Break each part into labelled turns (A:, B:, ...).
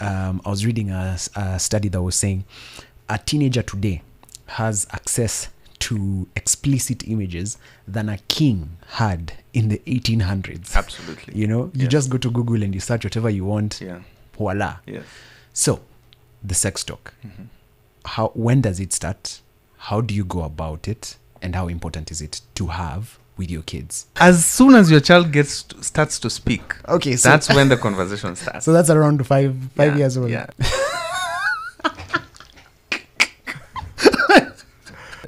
A: I was reading a study that was saying a teenager today has access to explicit images than a king had in the 1800s.
B: Absolutely.
A: You just go to Google and you search whatever you want.
B: Yeah.
A: Voila.
B: Yes.
A: So, the sex talk. When does it start? How do you go about it? And how important is it to have with your kids?
B: As soon as your child starts to speak,
A: Okay, so
B: that's when the conversation starts.
A: So that's around five years old.
B: Yeah.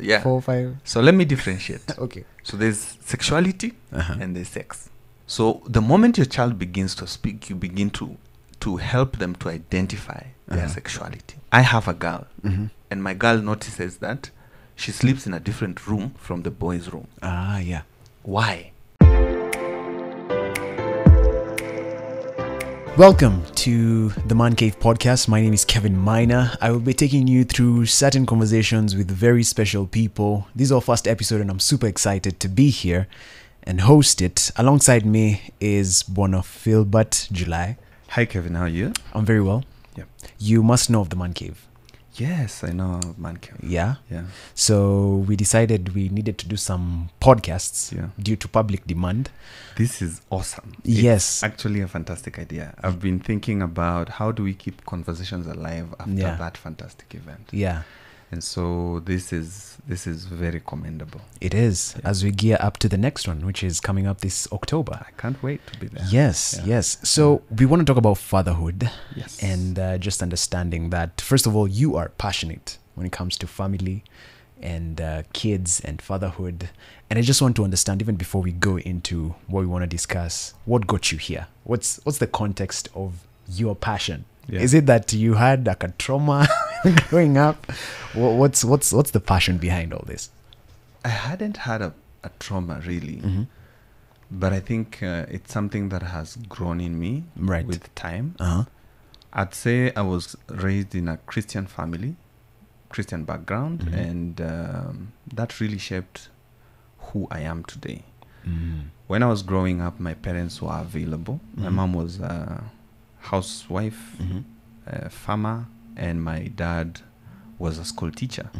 B: Yeah.
A: 4, 5.
B: So let me differentiate.
A: Okay.
B: So there's sexuality and there's sex. So the moment your child begins to speak, you begin to help them to identify their sexuality. I have a girl, and my girl notices that she sleeps in a different room from the boys' room.
A: Ah, yeah.
B: Why?
A: Welcome to the Man Cave podcast. My name is Kevin Minor. I will be taking you through certain conversations with very special people. This is our first episode and I'm super excited to be here and host it. Alongside me is Bwana Philbert July.
B: Hi, Kevin. How are you?
A: I'm very well.
B: Yeah.
A: You must know of the Man Cave.
B: Yes, I know Man Cave.
A: Yeah?
B: Yeah.
A: So we decided we needed to do some podcasts due to public demand.
B: This is awesome.
A: Yes.
B: It's actually a fantastic idea. I've been thinking about how do we keep conversations alive after that fantastic event.
A: Yeah.
B: And so this is very commendable.
A: It is, as we gear up to the next one, which is coming up this October.
B: I can't wait to be there.
A: Yes. So we want to talk about fatherhood.
B: Yes.
A: And just understanding that, first of all, you are passionate when it comes to family and kids and fatherhood. And I just want to understand, even before we go into what we want to discuss, what got you here? What's the context of your passion? Yeah. Is it that you had like a trauma growing up? What's the passion behind all this?
B: I hadn't had a trauma really, but I think it's something that has grown in me with time. I'd say I was raised in a Christian family, Christian background, and that really shaped who I am today. When I was growing up, my parents were available. My mom was housewife, farmer, and my dad was a school teacher.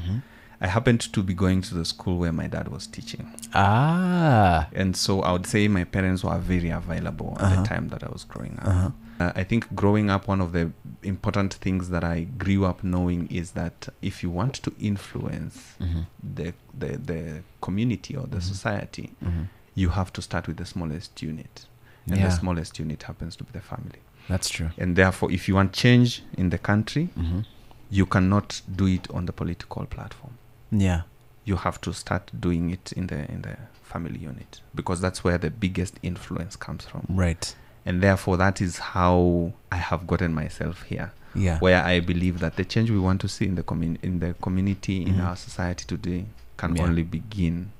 B: I happened to be going to the school where my dad was teaching. And so I would say my parents were very available at the time that I was growing up. I think growing up, one of the important things that I grew up knowing is that if you want to influence the community or the society, you have to start with the smallest unit. And the smallest unit happens to be the family.
A: That's true.
B: And therefore, if you want change in the country, you cannot do it on the political platform.
A: Yeah.
B: You have to start doing it in the family unit, because that's where the biggest influence comes from.
A: Right.
B: And therefore, that is how I have gotten myself here.
A: Yeah.
B: Where I believe that the change we want to see in the community, in our society today, can only begin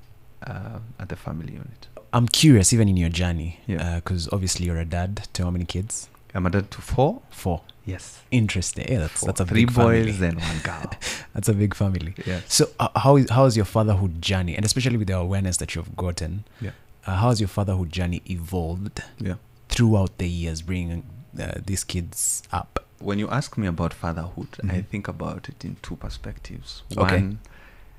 B: at the family unit. I'm
A: curious, even in your journey, because obviously you're a dad to how many kids?
B: I'm a dad to 4.
A: 4.
B: Yes.
A: Interesting. Yeah, that's a
B: 3
A: big family.
B: 3 boys and 1 girl.
A: That's a big family.
B: Yes.
A: So how is your fatherhood journey, and especially with the awareness that you've gotten, how has your fatherhood journey evolved throughout the years, bringing these kids up?
B: When you ask me about fatherhood, I think about it in 2 perspectives. One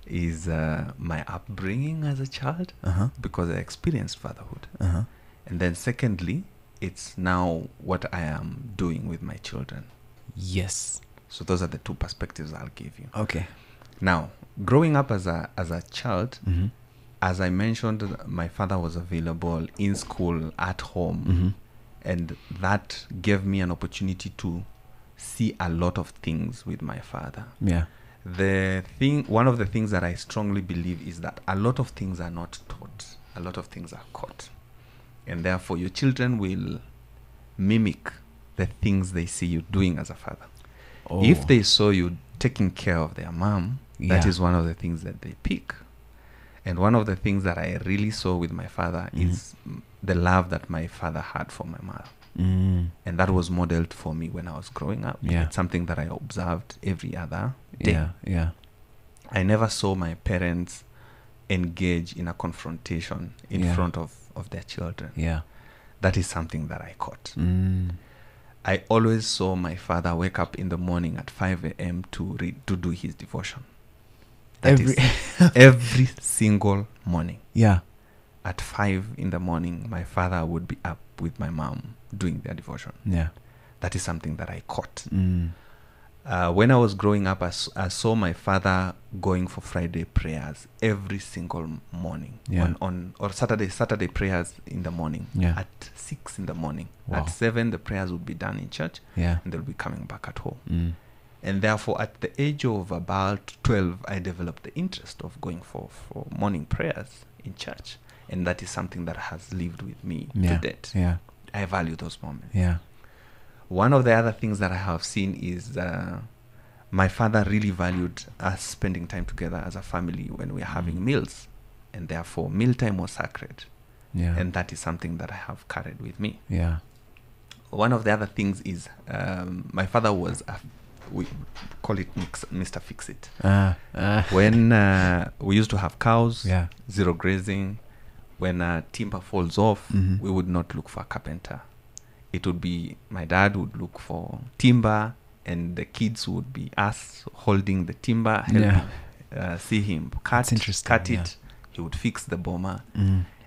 B: is my upbringing as a child, because I experienced fatherhood. And then secondly, it's now what I am doing with my children.
A: Yes.
B: So those are the 2 perspectives I'll give you.
A: Okay.
B: Now, growing up as a child, as I mentioned, my father was available in school, at home, and that gave me an opportunity to see a lot of things with my father.
A: Yeah.
B: One of the things that I strongly believe is that a lot of things are not taught. A lot of things are caught. And therefore, your children will mimic the things they see you doing as a father. If they saw you taking care of their mom, that is one of the things that they pick. And one of the things that I really saw with my father is the love that my father had for my mother. And that was modeled for me when I was growing up. It's something that I observed every other day. I never saw my parents engage in a confrontation in front of their children. That is something that I caught. I always saw my father wake up in the morning at 5 a.m. to do his devotion. Every single morning.
A: Yeah.
B: At 5 in the morning, my father would be up with my mom doing their devotion.
A: Yeah.
B: That is something that I caught. When I was growing up, I saw my father going for Friday prayers every single morning.
A: Yeah.
B: Or Saturday prayers in the morning.
A: Yeah.
B: At 6 in the morning.
A: Wow.
B: At 7, the prayers would be done in church.
A: Yeah.
B: And they'll be coming back at home. And therefore, at the age of about 12, I developed the interest of going for morning prayers in church. And that is something that has lived with me to date.
A: Yeah.
B: I value those moments.
A: Yeah.
B: One of the other things that I have seen is my father really valued us spending time together as a family when we are having meals. And therefore, mealtime was sacred.
A: Yeah.
B: And that is something that I have carried with me.
A: Yeah.
B: One of the other things is my father was, we call it Mr. Fix-It. When we used to have cows, zero grazing, when timber falls off, we would not look for a carpenter. It would be my dad would look for timber, and the kids would be us holding the timber, see him cut it. He would fix the boma,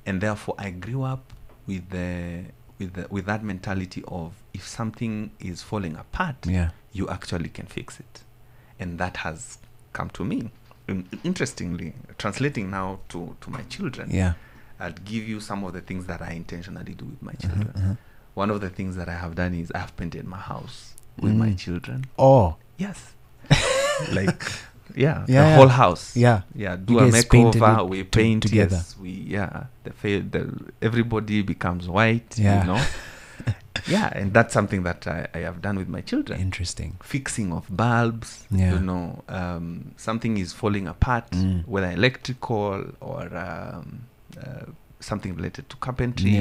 B: and therefore I grew up with that mentality of if something is falling apart, you actually can fix it, and that has come to me. Interestingly, translating now to my children, I'll give you some of the things that I intentionally do with my children. One of the things that I have done is I have painted my house with my children.
A: Oh.
B: Yes. Like, the whole house.
A: Yeah.
B: Yeah, do a makeover, we paint
A: together.
B: Yes, everybody becomes white, you know. And that's something that I have done with my children.
A: Interesting.
B: Fixing of bulbs, you know, something is falling apart, whether electrical or something related to carpentry,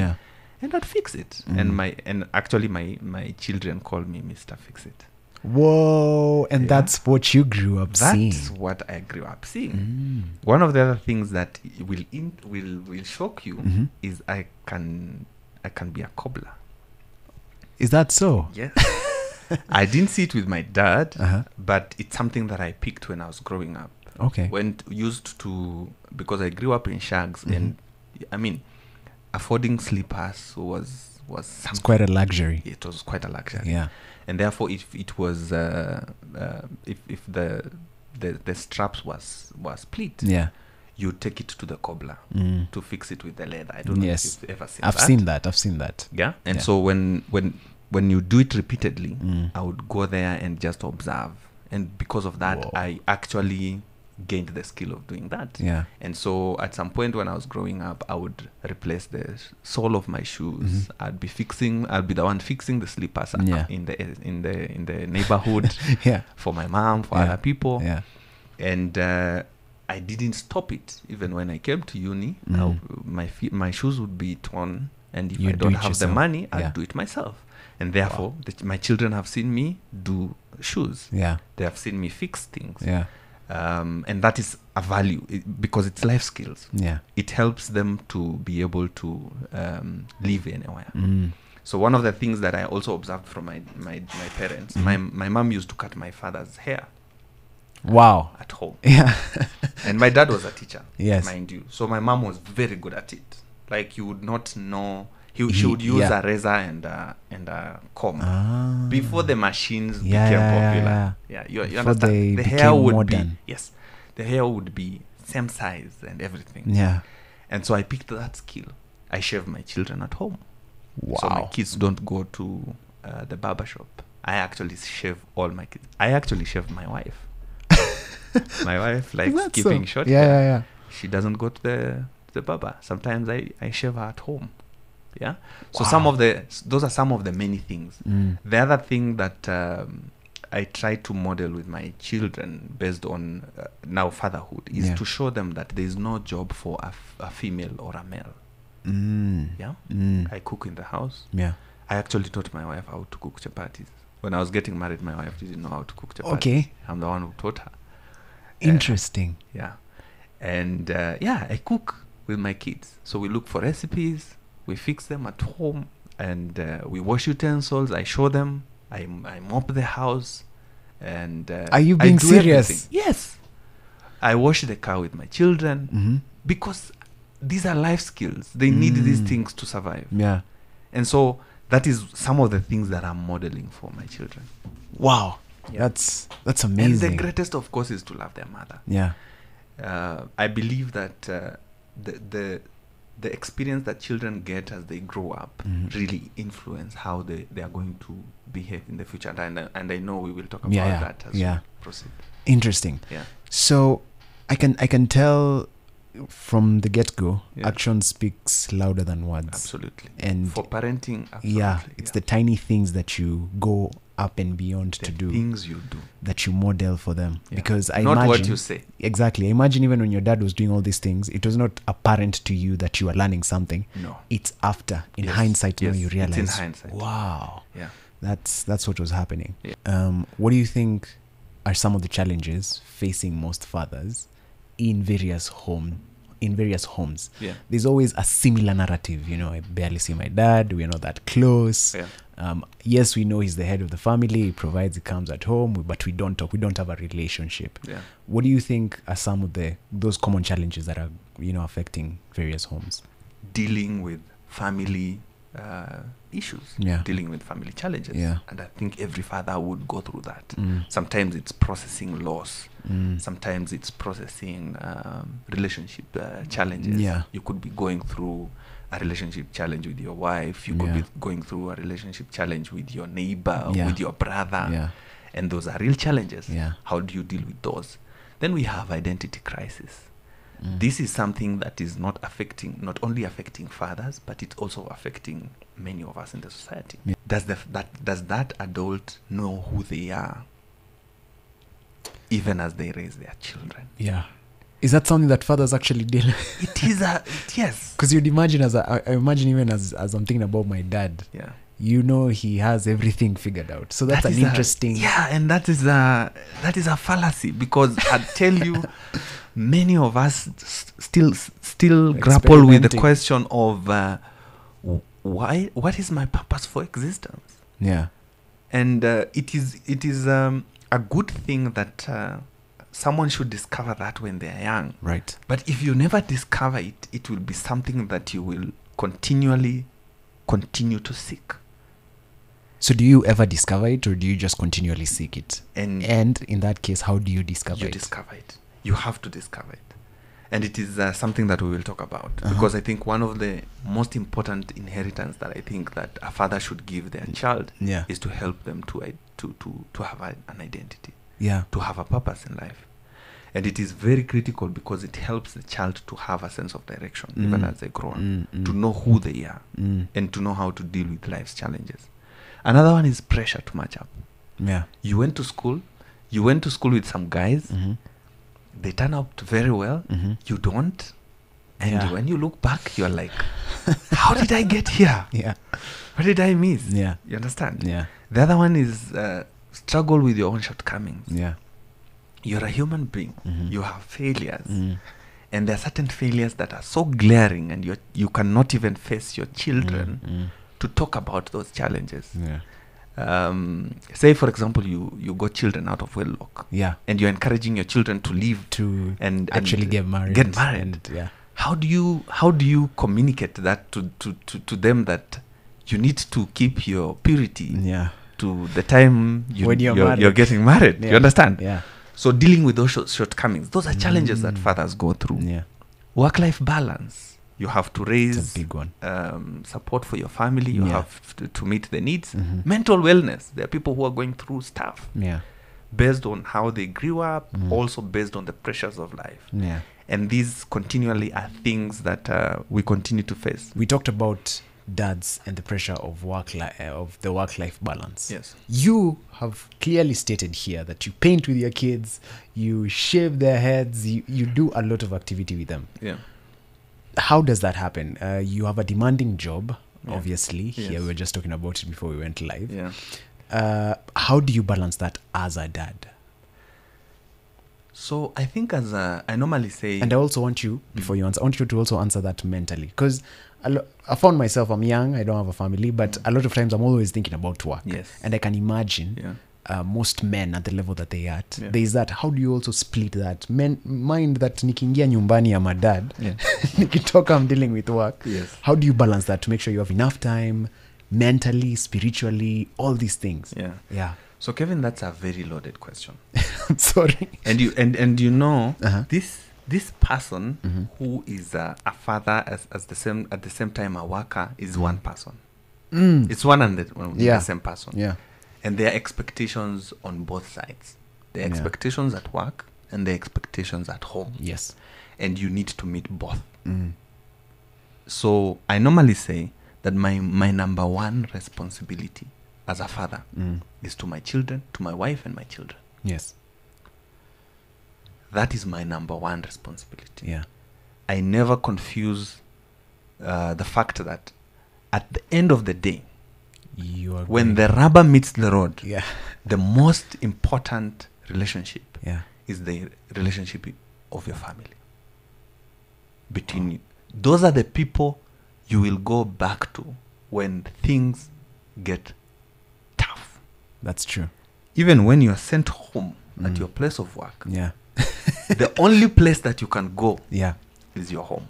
B: and I'd fix it. And actually my children call me Mr. Fix-It.
A: Whoa! And that's what you grew up seeing.
B: That's what I grew up seeing. One of the other things that will shock you is I can be a cobbler.
A: Is that so?
B: Yes. I didn't see it with my dad, but it's something that I picked when I was growing up.
A: Okay.
B: Because I grew up in shags, and I mean, affording slippers was something.
A: It's quite a luxury.
B: It was quite a luxury.
A: Yeah.
B: And therefore, if it was if the straps was split, you take it to the cobbler to fix it with the leather. I don't know if you've ever seen that.
A: I've seen that.
B: Yeah. And so when you do it repeatedly, I would go there and just observe. And because of that, I actually gained the skill of doing that.
A: Yeah. And
B: so at some point when I was growing up, I would replace the sole of my shoes. I'll be the one fixing the slippers in the neighborhood for my mom, for other people. Yeah. And I didn't stop it. Even when I came to uni, my shoes would be torn, and if I don't have the money, I'll do it myself. And therefore, my children have seen me do shoes. Yeah. They have seen me fix things. Yeah. And that is a value because it's life skills. Yeah. It helps them to be able to live anywhere. So one of the things that I also observed from my parents, my mom used to cut my father's hair.
A: Wow.
B: At home.
A: Yeah.
B: And my dad was a teacher,
A: yes,
B: mind you. So my mom was very good at it. Like you would not know. She would use a razor and a comb before the machines became popular. Yeah, you understand. The hair would modern. The hair would be same size and everything. Yeah. And so I picked that skill. I shave my children at home. Wow. So my kids don't go to the barber shop. I actually shave all my kids. I actually shave my wife. My wife likes keeping short hair. Yeah. She doesn't go to the barber. Sometimes I shave her at home. Yeah. So those are some of the many things. The other thing that I try to model with my children based on now fatherhood is to show them that there is no job for a female or a male. Yeah. I cook in the house. Yeah. I actually taught my wife how to cook chapatis. When I was getting married, my wife didn't know how to cook chapatis. Okay. I'm the one who taught her.
A: Interesting.
B: Yeah. And I cook with my kids. So we look for recipes. We fix them at home. and we wash utensils. I show them. I mop the house, and
A: are you being serious?
B: Everything. Yes, I wash the car with my children because these are life skills. They need these things to survive.
A: Yeah,
B: and so that is some of the things that I'm modeling for my children.
A: Wow, that's amazing.
B: And the greatest, of course, is to love their mother.
A: Yeah,
B: I believe that the experience that children get as they grow up really influence how they are going to behave in the future, and I know we will talk about that as we proceed.
A: Interesting.
B: Yeah.
A: So I can tell from the get-go, action speaks louder than words.
B: Absolutely.
A: And
B: for parenting, absolutely.
A: It's the tiny things that you go up and beyond to do.
B: Things you do.
A: That you model for them.
B: Yeah.
A: Because I
B: not
A: imagine...
B: what you say.
A: Exactly. I imagine even when your dad was doing all these things, it was not apparent to you that you were learning something.
B: No.
A: It's after, in hindsight, when you realize.
B: It's in hindsight.
A: Wow.
B: Yeah.
A: That's what was happening.
B: Yeah.
A: What do you think are some of the challenges facing most fathers in various homes?
B: Yeah.
A: There's always a similar narrative. I barely see my dad. We're not that close.
B: Yeah.
A: Yes, we know he's the head of the family. He provides, he comes at home, but we don't talk. We don't have a relationship.
B: Yeah.
A: What do you think are some of those common challenges that are affecting various homes?
B: Dealing with family issues, dealing with family challenges.
A: Yeah.
B: And I think every father would go through that. Sometimes it's processing loss. Sometimes it's processing relationship challenges.
A: Yeah.
B: You could be going through a relationship challenge with your wife. You could be going through a relationship challenge with your neighbor, with your brother.
A: Yeah.
B: And those are real challenges.
A: Yeah.
B: How do you deal with those? Then we have identity crisis. This is something that is not only affecting fathers, but it's also affecting many of us in the society.
A: Yeah.
B: Does that adult know who they are, even as they raise their children?
A: Yeah. Is that something that fathers actually deal with?
B: It is yes.
A: Because you'd imagine I imagine even as I'm thinking about my dad.
B: Yeah.
A: He has everything figured out. So that's an interesting.
B: And that is a fallacy, because I tell you, many of us still grapple with the question of what is my purpose for existence?
A: Yeah.
B: And it is a good thing that someone should discover that when they are young.
A: Right.
B: But if you never discover it, it will be something that you will continue to seek.
A: So do you ever discover it, or do you just continually seek it?
B: And
A: in that case, how do you discover it?
B: You discover it. You have to discover it. And it is something that we will talk about. Because I think one of the most important inheritance that I think that a father should give their child is to help them to have an identity.
A: Yeah.
B: To have a purpose in life. And it is very critical, because it helps the child to have a sense of direction, even as they grow up, to know who they are, and to know how to deal with life's challenges. Another one is pressure to match up.
A: Yeah.
B: You went to school with some guys. They turn out very well. You don't. And when you look back, you're like, how did I get here?
A: Yeah.
B: What did I miss?
A: Yeah.
B: You understand?
A: Yeah.
B: The other one is struggle with your own shortcomings.
A: Yeah.
B: You're a human being. You have failures. And there are certain failures that are so glaring, and you cannot even face your children to talk about those challenges.
A: Yeah.
B: Say, for example, you got children out of wedlock.
A: Yeah.
B: And you're encouraging your children to leave and
A: actually get married.
B: And, how do you communicate that to them, that you need to keep your purity to the time you're getting married? You understand?
A: Yeah.
B: So dealing with those shortcomings, those are challenges that fathers go through.
A: Yeah.
B: Work-life balance. You have to raise
A: it's a big one.
B: Support for your family. You have to meet the needs. Mental wellness. There are people who are going through stuff based on how they grew up, also based on the pressures of life.
A: Yeah.
B: And these continually are things that we continue to face.
A: We talked about dads and the pressure of the work-life balance.
B: Yes.
A: You have clearly stated here that you paint with your kids, you shave their heads, you do a lot of activity with them.
B: Yeah.
A: How does that happen? You have a demanding job, obviously. Yes. Here we were just talking about it before we went live.
B: Yeah.
A: How do you balance that as a dad?
B: So I think I normally say...
A: And I also want you, before you answer, I want you to also answer that mentally. Because I found myself, I'm young, I don't have a family, but a lot of times I'm always thinking about work.
B: Yes.
A: And I can imagine most men at the level that they are at. Yeah. There is that. How do you also split that? Mind that nikiingia nyumbani ya my dad, nikitoka I'm dealing with work.
B: Yes.
A: How do you balance that to make sure you have enough time, mentally, spiritually, all these things?
B: Yeah.
A: Yeah.
B: So Kevin, that's a very loaded question.
A: I'm sorry.
B: And you know, this person who is a father at the same time a worker is one person. It's one and the same person.
A: Yeah.
B: And there are expectations on both sides. There are expectations at work and there are expectations at home.
A: Yes.
B: And you need to meet both. So I normally say that my number one responsibility as a father is to my children, to my wife and my children.
A: Yes.
B: That is my number one responsibility.
A: Yeah.
B: I never confuse the fact that at the end of the day, when the rubber meets the road, the most important relationship is the relationship of your family. Between you. Those are the people you will go back to when things get tough.
A: That's true.
B: Even when you are sent home at your place of work, the only place that you can go is your home.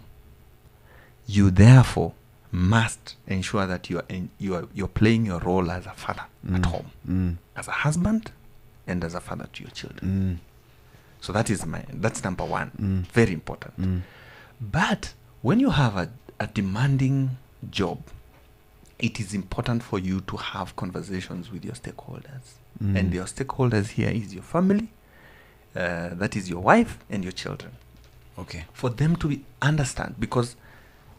B: You therefore must ensure that you're playing your role as a father at home, as a husband and as a father to your children. So that's number one, very important. But when you have a demanding job, it is important for you to have conversations with your stakeholders. And your stakeholders here is your family, that is your wife and your children.
A: Okay.
B: For them to understand, because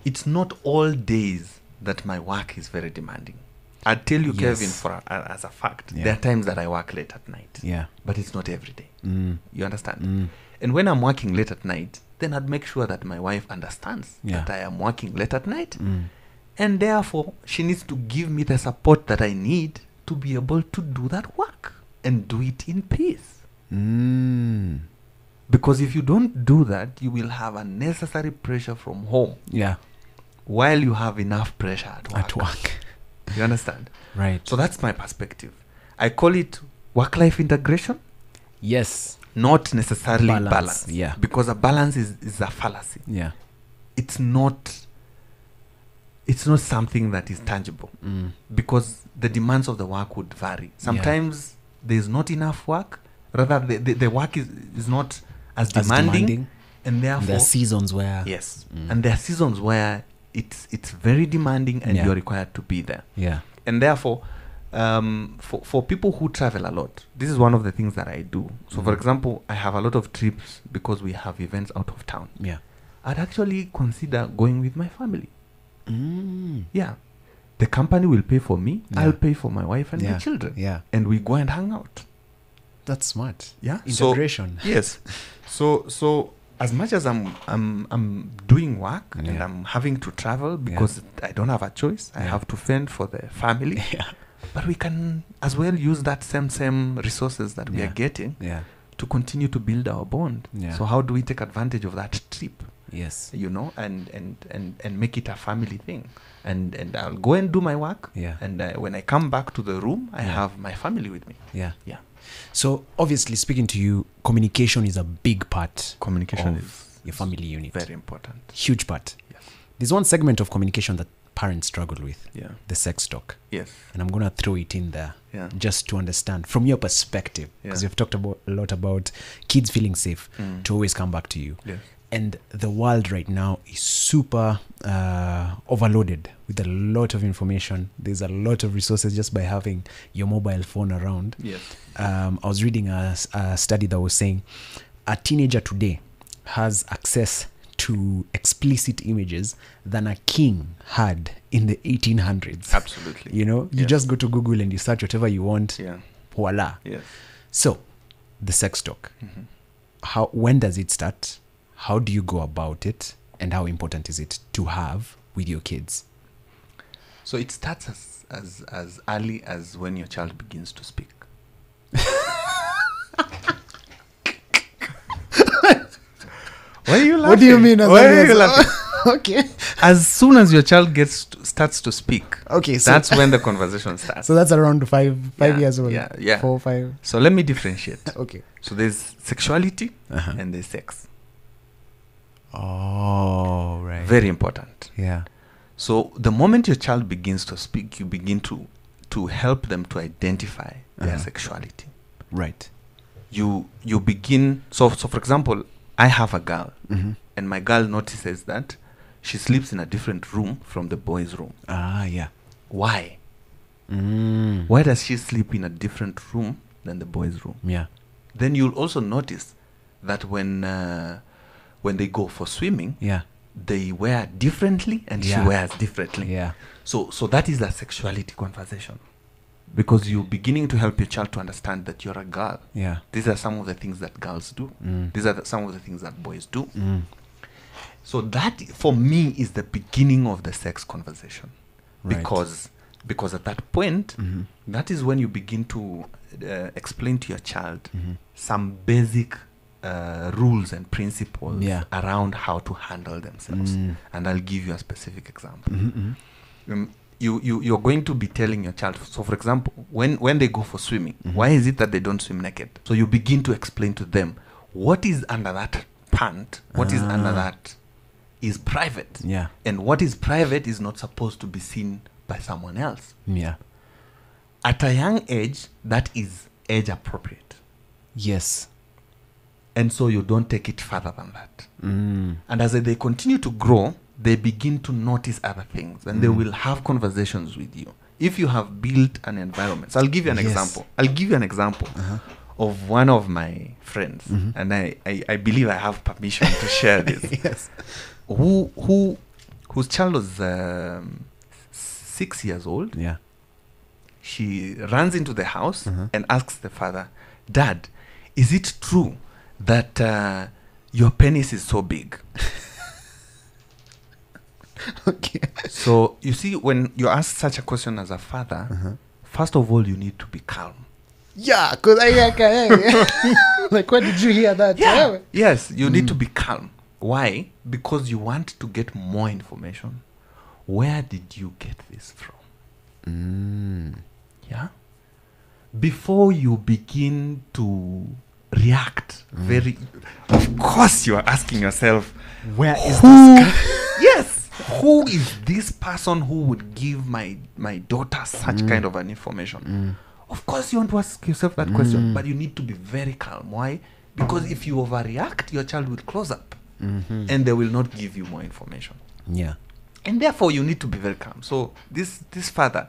B: it's not all days that my work is very demanding. I'll tell you, Kevin, as a fact, there are times that I work late at night.
A: Yeah.
B: But it's not every day. You understand? And when I'm working late at night, then I'd make sure that my wife understands that I am working late at night. And therefore, she needs to give me the support that I need to be able to do that work and do it in peace. Because if you don't do that, you will have unnecessary pressure from home.
A: Yeah.
B: While you have enough pressure at work. You understand?
A: Right.
B: So that's my perspective. I call it work-life integration.
A: Yes.
B: Not necessarily balance.
A: Yeah.
B: Because a balance is a fallacy.
A: Yeah.
B: It's not something that is tangible. Because the demands of the work would vary. Sometimes there's not enough work. Rather, the work is not as demanding. And therefore,
A: there are seasons where...
B: Yes. And there are seasons where it's very demanding and you're required to be there.
A: Yeah.
B: And therefore, for people who travel a lot, this is one of the things that I do. So, for example, I have a lot of trips because we have events out of town.
A: Yeah.
B: I'd actually consider going with my family. Yeah. The company will pay for me. I'll pay for my wife and my children.
A: Yeah.
B: And we go and hang out.
A: That's smart.
B: Yeah.
A: Integration.
B: So, yes. So as much as I'm doing work and I'm having to travel because I don't have a choice, I have to fend for the family. But we can as well use that same resources that we are getting to continue to build our bond. So how do we take advantage of that trip?
A: Yes.
B: You know, and make it a family thing. And I'll go and do my work.
A: Yeah.
B: And when I come back to the room, I have my family with me.
A: Yeah.
B: Yeah.
A: So obviously, speaking to you, communication is a big part.
B: Communication
A: of your family unit.
B: Very important.
A: Huge part.
B: Yes.
A: There's one segment of communication that parents struggle with.
B: Yeah.
A: The sex talk.
B: Yes.
A: And I'm going to throw it in there
B: just
A: to understand from your perspective, because you've talked a lot about kids feeling safe to always come back to you.
B: Yes.
A: And the world right now is super overloaded with a lot of information. There's a lot of resources just by having your mobile phone around.
B: Yes.
A: I was reading a study that was saying a teenager today has access to explicit images than a king had in the 1800s.
B: Absolutely.
A: You know, you just go to Google and you search whatever you want.
B: Yeah.
A: Voila.
B: Yes.
A: So, the sex talk. When does it start? How do you go about it? And how important is it to have with your kids?
B: So it starts as early as when your child begins to speak. Why are you laughing?
A: What do you mean?
B: Why are you laughing?
A: Okay.
B: As soon as your child starts to speak,
A: okay, so
B: that's when the conversation starts.
A: So that's around five years old.
B: Yeah.
A: 4 or 5.
B: So let me differentiate.
A: Okay.
B: So there's sexuality and there's sex.
A: Oh, right.
B: Very important.
A: Yeah.
B: So the moment your child begins to speak, you begin to help them to identify their sexuality.
A: Right.
B: You begin. So for example, I have a girl, and my girl notices that she sleeps in a different room from the boys' room.
A: Ah, yeah.
B: Why? Why does she sleep in a different room than the boys' room?
A: Yeah.
B: Then you'll also notice that when they go for swimming, they wear differently and she wears differently.
A: Yeah.
B: So that is a sexuality conversation, because you're beginning to help your child to understand that you're a girl.
A: Yeah.
B: These are some of the things that girls do. These are some of the things that boys do. So that, for me, is the beginning of the sex conversation.
A: Right.
B: Because at that point, that is when you begin to explain to your child some basic rules and principles around how to handle themselves. And I'll give you a specific example. You're going to be telling your child, so for example, when they go for swimming, why is it that they don't swim naked? So you begin to explain to them what is under that pant, what is under that is private.
A: Yeah.
B: And what is private is not supposed to be seen by someone else.
A: Yeah.
B: At a young age, that is age appropriate.
A: Yes.
B: And so you don't take it further than that. And as they continue to grow, they begin to notice other things, and they will have conversations with you. If you have built an environment. So I'll give you an example. I'll give you an example of one of my friends, and I believe I have permission to share this.
A: Yes.
B: Whose child was 6 years old.
A: Yeah.
B: She runs into the house and asks the father, "Dad, is it true that your penis is so big?"
A: Okay.
B: So you see, when you ask such a question as a father, first of all, you need to be calm.
A: Yeah, because like, where did you hear that?
B: Yeah. Yes, you need to be calm. Why? Because you want to get more information. Where did you get this from? Yeah. Before you begin to react, of course you are asking yourself,
A: where is this
B: guy? Yes. Who is this person who would give my daughter such kind of an information? Of course you want to ask yourself that question, but you need to be very calm. Why? Because if you overreact, your child will close up and they will not give you more information.
A: Yeah.
B: And therefore you need to be very calm. So this father,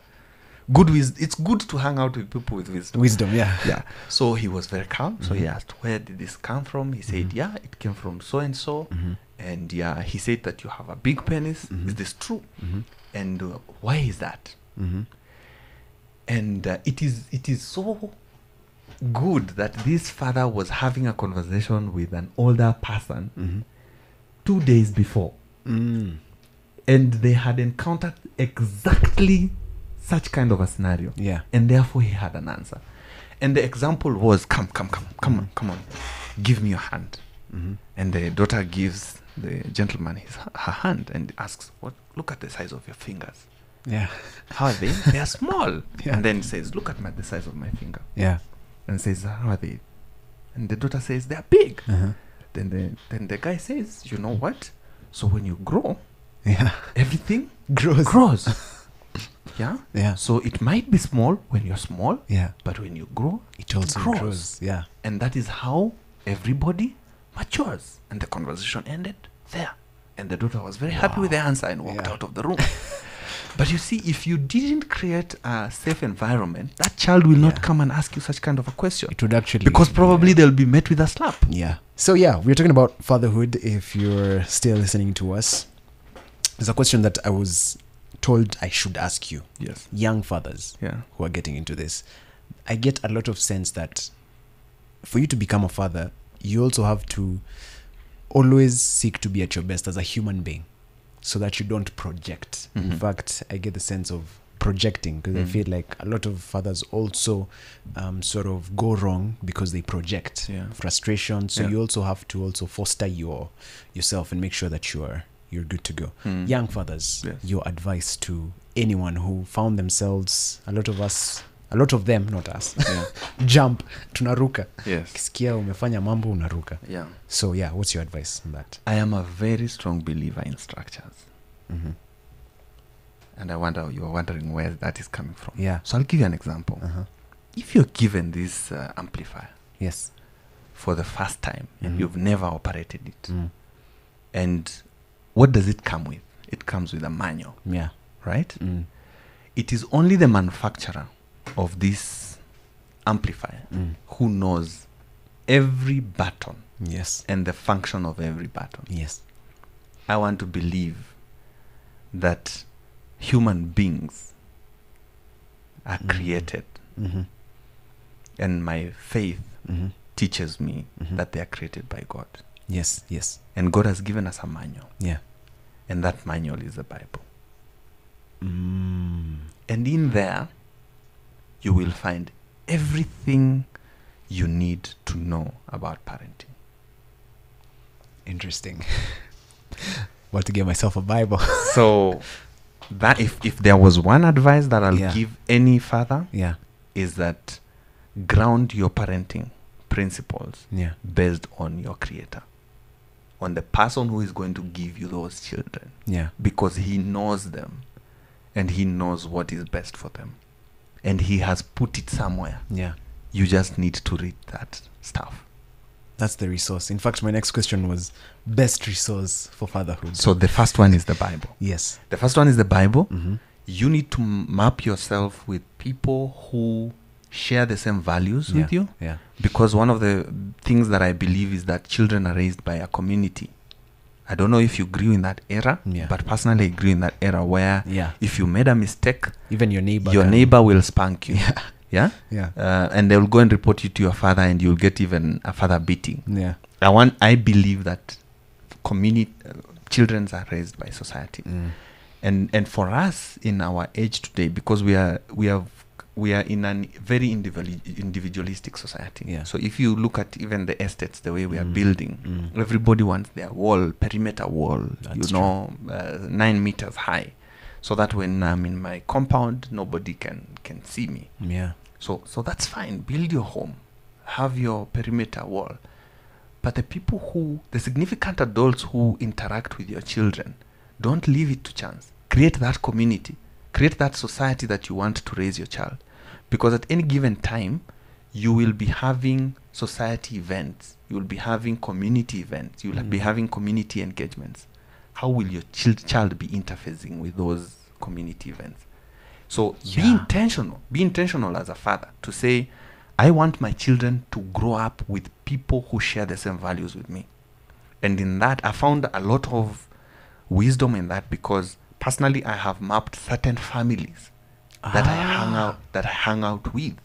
B: it's good to hang out with people with wisdom.
A: Wisdom, yeah.
B: Yeah. So he was very calm. So he asked, "Where did this come from?" He said, "Yeah, it came from so and so." And yeah, he said that you have a big penis. Is this true? And why is that? And it is so good that this father was having a conversation with an older person 2 days before. And they had encountered exactly such kind of a scenario.
A: Yeah.
B: And therefore he had an answer. And the example was, come on, give me your hand. And the daughter gives the gentleman her hand and asks, look at the size of your fingers.
A: Yeah.
B: How are they? They are small.
A: Yeah.
B: And then he says, look at the size of my finger.
A: Yeah.
B: And says, how are they? And the daughter says, they are big. Then the guy says, you know what? So when you grow, everything grows. Yeah?
A: Yeah.
B: So it might be small when you're small.
A: Yeah.
B: But when you grow,
A: it also grows. Yeah.
B: And that is how everybody matures. And the conversation ended there. And the daughter was very happy with the answer and walked out of the room. But you see, if you didn't create a safe environment, that child will not come and ask you such kind of a question.
A: It would actually...
B: Because probably they'll be met with a slap.
A: Yeah. So yeah, we're talking about fatherhood. If you're still listening to us, there's a question that I was told I should ask you.
B: Yes.
A: Young fathers who are getting into this. I get a lot of sense that for you to become a father, you also have to always seek to be at your best as a human being, so that you don't project. In fact, I get the sense of projecting, because I feel like a lot of fathers also sort of go wrong because they project frustration. So you also have to also foster yourself and make sure that you're good to go. Young fathers, your advice to anyone who found themselves, a lot of them, not us, jump, tunaruka. Kisikia umefanya mambo unaruka. So what's your advice on that?
B: I am a very strong believer in structures. And I wonder, you are wondering where that is coming from. So I'll give you an example. If you're given this amplifier for the first time and you've never operated it, and what does it come with? It comes with a manual. Right? It is only the manufacturer of this amplifier who knows every button and the function of every button. I want to believe that human beings are created, and my faith teaches me that they are created by God. And God has given us a manual. And that manual is the Bible. And in there, you will find everything you need to know about parenting.
A: Interesting. About to give myself a Bible.
B: So that if there was one advice that I'll give any father, is that ground your parenting principles based on your creator, on the person who is going to give you those children, because he knows them and he knows what is best for them, and he has put it somewhere. You just need to read that stuff.
A: That's the resource. In fact, my next question was best resource for fatherhood.
B: So the first one is the Bible. The first one is the Bible. You need to map yourself with people who share the same values with you. Because one of the things that I believe is that children are raised by a community. I don't know if you grew in that era, but personally I grew in that era where if you made a mistake,
A: even your neighbor
B: will spank you. And they will go and report you to your father, and you'll get even a father beating. I believe that children are raised by society. And for us in our age today, because we are in a very individualistic society. So if you look at even the estates, the way we are building, everybody wants their perimeter wall, 9 meters high, so that when I'm in my compound, nobody can see me. So that's fine. Build your home, have your perimeter wall. But the significant adults who interact with your children, don't leave it to chance. Create that community. Create that society that you want to raise your child. Because at any given time, you will be having society events. You will be having community events. You will be having community engagements. How will your child be interfacing with those community events? So be intentional. Be intentional as a father to say, I want my children to grow up with people who share the same values with me. And in that, I found a lot of wisdom in that, because personally, I have mapped certain families that I hang out with,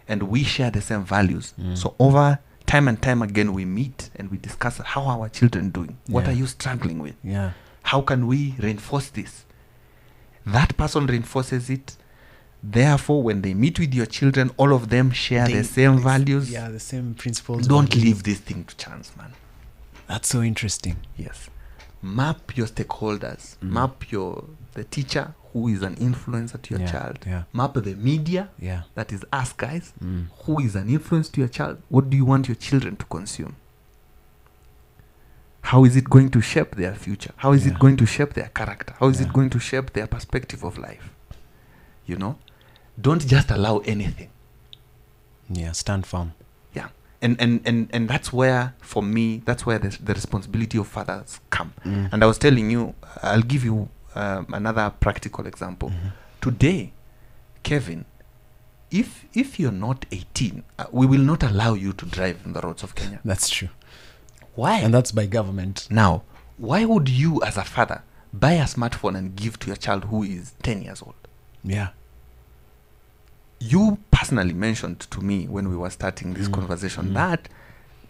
B: and we share the same values. So over time and time again, we meet and we discuss, how are our children doing? What are you struggling with? How can we reinforce this? That person reinforces it. Therefore, when they meet with your children, all of them share the same values.
A: The same principles.
B: Don't leave this thing to chance, man.
A: That's so interesting.
B: Map your stakeholders. Map the teacher who is an influencer to your child. Map the media, that is us guys, who is an influence to your child. What do you want your children to consume? How is it going to shape their future? How is it going to shape their character? How is it going to shape their perspective of life? Don't just allow anything.
A: Stand firm.
B: And that's where, for me, that's where the responsibility of fathers come. And I was telling you, I'll give you another practical example. Today, Kevin, if you're not 18, we will not allow you to drive on the roads of Kenya.
A: That's true.
B: Why?
A: And that's by government.
B: Now, why would you as a father buy a smartphone and give to your child who is 10 years old? You personally mentioned to me when we were starting this conversation that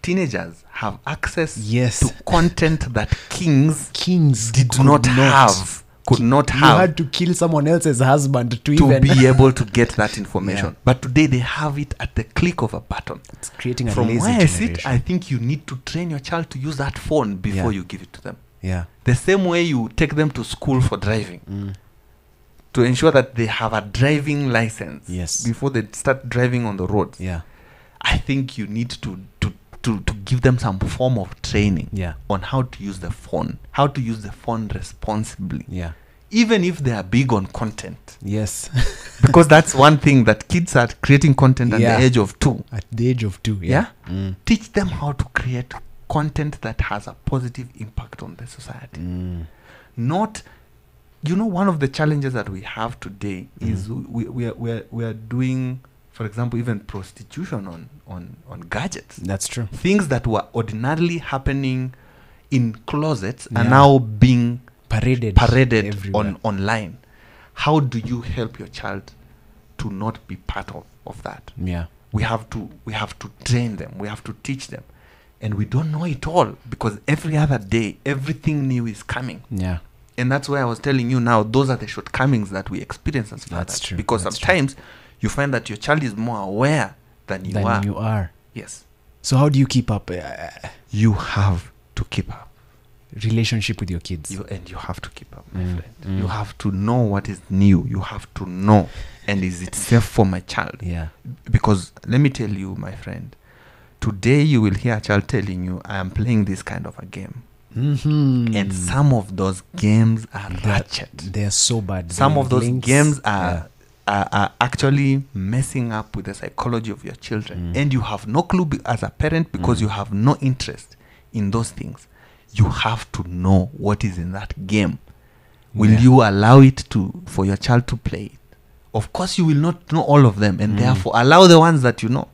B: teenagers have access to content that kings did not have could not
A: You
B: have
A: had to kill someone else's husband to
B: to
A: even
B: be able to get that information.
A: Yeah.
B: But today they have it at the click of a button.
A: It's creating a
B: From
A: lazy
B: where I sit,
A: generation.
B: I think you need to train your child to use that phone before you give it to them.
A: Yeah.
B: The same way you take them to school for driving, to ensure that they have a driving license before they start driving on the roads.
A: Yeah.
B: I think you need to give them some form of training on how to use the phone, how to use the phone responsibly.
A: Yeah.
B: Even if they are big on content.
A: Yes.
B: Because that's one thing, that kids are creating content at the age of 2.
A: At the age of 2, yeah.
B: Teach them how to create content that has a positive impact on the society. Not, one of the challenges that we have today is we are doing, for example, even prostitution on gadgets.
A: That's true.
B: Things that were ordinarily happening in closets are now being paraded online. How do you help your child to not be part of that?
A: Yeah.
B: We have to train them. We have to teach them. And we don't know it all, because every other day, everything new is coming.
A: Yeah.
B: And that's why I was telling you now, those are the shortcomings that we experience as fathers.
A: That's true.
B: Because sometimes you find that your child is more aware than you are. Yes.
A: So how do you keep up?
B: You have to keep up.
A: Relationship with your kids.
B: You have to keep up, my friend. You have to know what is new. You have to know, and is it safe for my child?
A: Yeah.
B: Because let me tell you, my friend, today you will hear a child telling you, I am playing this kind of a game. And some of those games are ratchet.
A: They're so bad.
B: Some of those games are actually messing up with the psychology of your children. And you have no clue as a parent, because you have no interest in those things. You have to know what is in that game. Will you allow it for your child to play it? Of course, you will not know all of them, and therefore allow the ones that you know.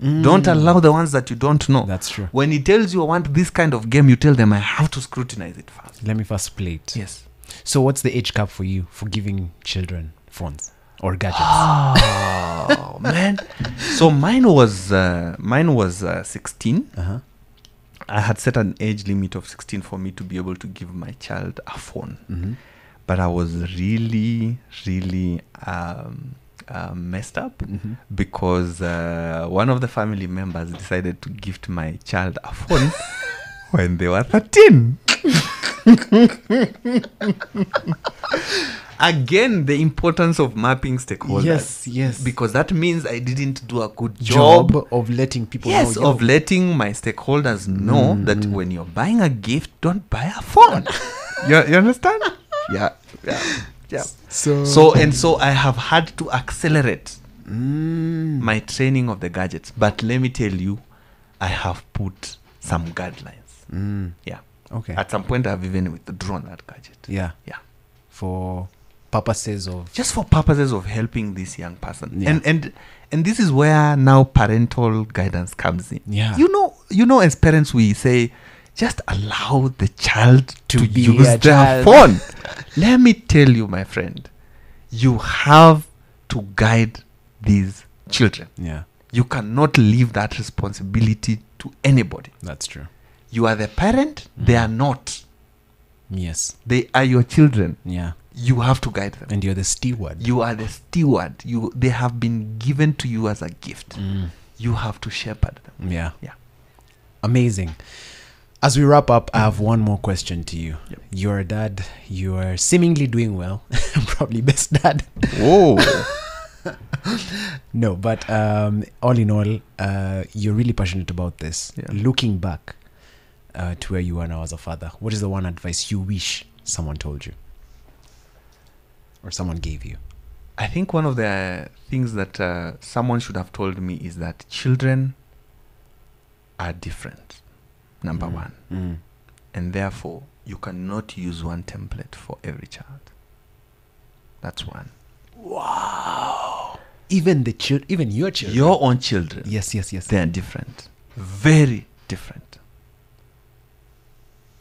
B: Don't allow the ones that you don't know.
A: That's true.
B: When he tells you, I want this kind of game, you tell them, I have to scrutinize it first.
A: Let me first play it.
B: Yes.
A: So what's the age cap for you for giving children phones or gadgets?
B: Oh, man. So mine was 16. I had set an age limit of 16 for me to be able to give my child a phone. But I was really, really messed up because one of the family members decided to gift my child a phone when they were 13. Again, the importance of mapping stakeholders.
A: Yes.
B: Because that means I didn't do a good job
A: of letting people know.
B: Yes, of letting my stakeholders know that when you're buying a gift, don't buy a phone. you understand? Yeah. So I have had to accelerate my training of the gadgets. But let me tell you, I have put some guidelines. Yeah.
A: Okay.
B: At some point, I've even withdrawn that gadget.
A: Yeah. For purposes of...
B: Just for purposes of helping this young person. Yeah. And this is where now parental guidance comes in.
A: Yeah.
B: You know, as parents, we say, just allow the child to use their phone. Let me tell you, my friend, you have to guide these children.
A: Yeah.
B: You cannot leave that responsibility to anybody.
A: That's true.
B: You are the parent. They are not.
A: Yes.
B: They are your children.
A: Yeah.
B: You have to guide them.
A: And you're the steward.
B: You are the steward. They have been given to you as a gift. You have to shepherd them.
A: Yeah.
B: Yeah.
A: Amazing. As we wrap up, I have one more question to you.
B: Yep.
A: You're a dad. You are seemingly doing well. Probably best dad.
B: Whoa.
A: No, but all in all, you're really passionate about this.
B: Yeah.
A: Looking back to where you are now as a father, what is the one advice you wish someone told you? Or someone gave you?
B: I think one of the things that someone should have told me is that children are different. Number one. And therefore, you cannot use one template for every child. That's one.
A: Wow. Even your children.
B: Your own children.
A: Yes.
B: They are different. Very different.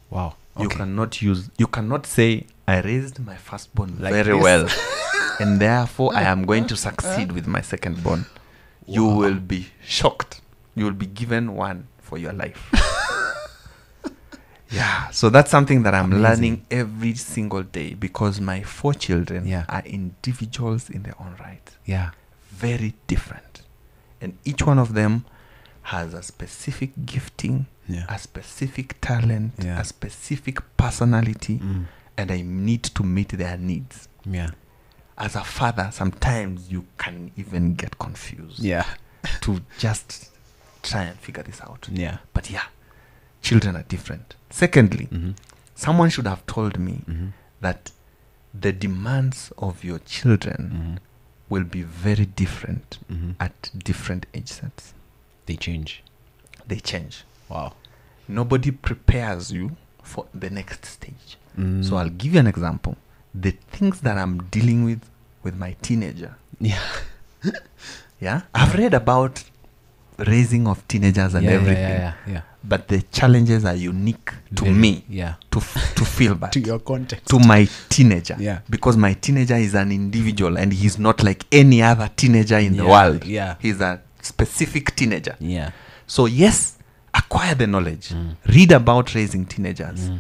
A: Wow. Okay.
B: You cannot say, I raised my firstborn
A: Like
B: very
A: this.
B: well. And therefore, I am going to succeed with my secondborn. Wow. You will be shocked. You will be given one for your life. Yeah. So that's something that I'm learning every single day, because my 4 children are individuals in their own right.
A: Yeah.
B: Very different. And each one of them has a specific gifting, a specific talent, a specific personality, and I need to meet their needs.
A: Yeah.
B: As a father, sometimes you can even get confused.
A: Yeah.
B: To just try and figure this out.
A: Yeah.
B: But children are different. Secondly, someone should have told me that the demands of your children will be very different at different age sets.
A: They change.
B: Wow. Nobody prepares you for the next stage. So I'll give you an example. The things that I'm dealing with my teenager. Yeah. I've read about raising of teenagers and everything. But the challenges are unique to me. To feel bad.
A: To your context.
B: To my teenager. Because my teenager is an individual and he's not like any other teenager in the world. He's a specific teenager. So yes, acquire the knowledge. Read about raising teenagers.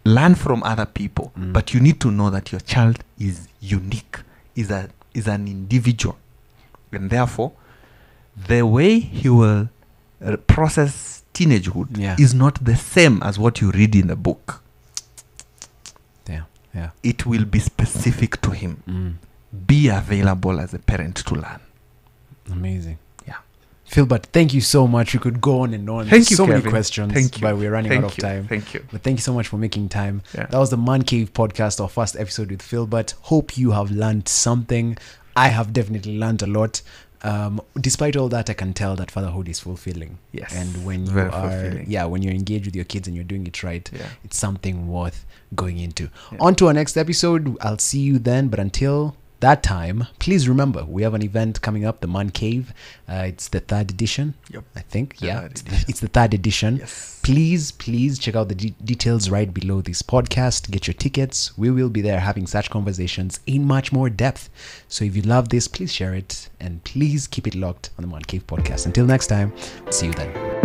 B: Learn from other people. But you need to know that your child is unique, is an individual. And therefore, the way he will process teenagehood is not the same as what you read in the book. It will be specific to him. Be available as a parent to learn.
A: Amazing. Philbert, thank you so much. We could go on and on.
B: Thank you,
A: so
B: Kevin.
A: many questions,
B: Thank you.
A: but we're running out of time.
B: Thank you.
A: But thank you so much for making time. That was the Man Cave podcast, our first episode with Philbert. Hope you have learned something. I have definitely learned a lot. Despite all that, I can tell that fatherhood is fulfilling.
B: Yes.
A: And when you when you're engaged with your kids and you're doing it right, it's something worth going into. On to our next episode. I'll see you then. But until that time, please remember, we have an event coming up, the Man Cave. It's the 3rd edition. I think. It's the 3rd edition.
B: Yes.
A: Please check out the details right below this podcast. Get your tickets. We will be there having such conversations in much more depth. So if you love this, please share it and please keep it locked on the Man Cave podcast. Until next time, see you then.